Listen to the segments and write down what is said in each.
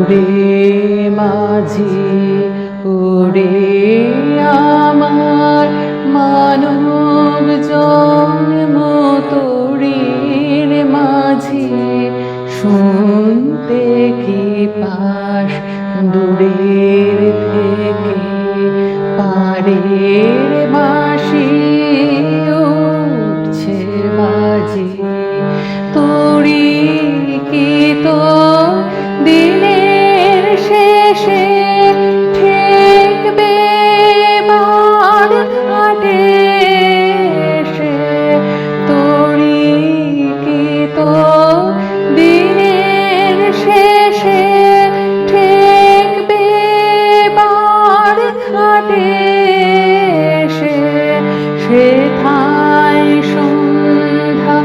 ওরে মাঝি ওরে আমার মানব জন্ম তোরির মাঝি শুনতে কি পাস দূরের থেকে পাড়ের বাঁশি উঠছে বাজি তোরি কি তো দিনের শেষে ঠেকবে বার ঘাটে এসে তোরি কি তো দিনের শেষে ঠেকবে বার ঘাটে এসে সেথায় সন্ধ্যা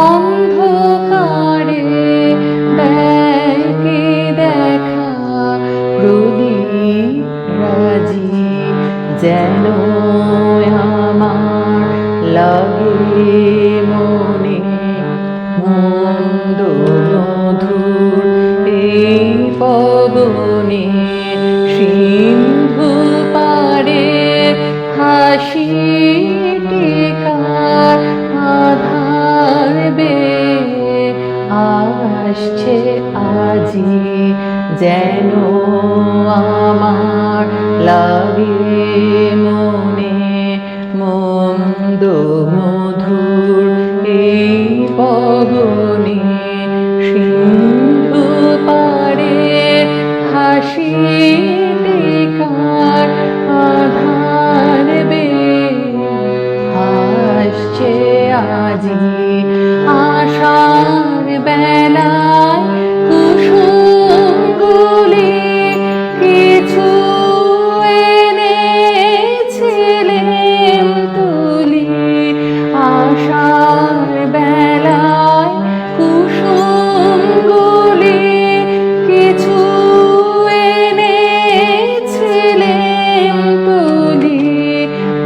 অন্ধকারে দেয় কি দেখা প্রদীপ রাজি যেন আমার লাগে মনে মন্দ মধুর এই পবনে সিন্ধু পাড়ে হাসি টিকার আধার বেয়ে আসছে আজি যেন আমার লাগে মনে মন্দ মধুর এই পবনে সিন্ধু পাড়ে হাসি টিকার আধার বেয়ে আসছে আজি আশার বেলায় কুসুমগুলি কিছু এনেছিলেন তুলি আশার বেলায় কুসুমগুলি কিছু এনেছিলেন তুলি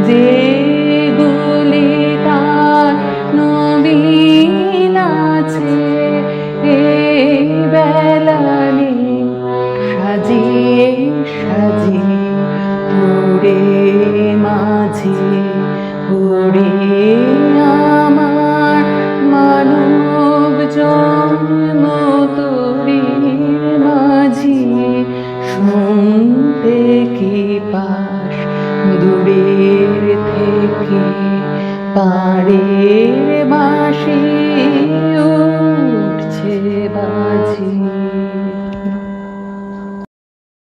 যেগুলি তার নবীন আছে এই বেলানে সাজিয়ে সাজিয়ে ওরে মাঝি ওরে আমার মানব জন্ম তোরির মাঝি শুনতে কি পাস দূরের থেকে পাড়ের বাঁশি উঠছে বাজি।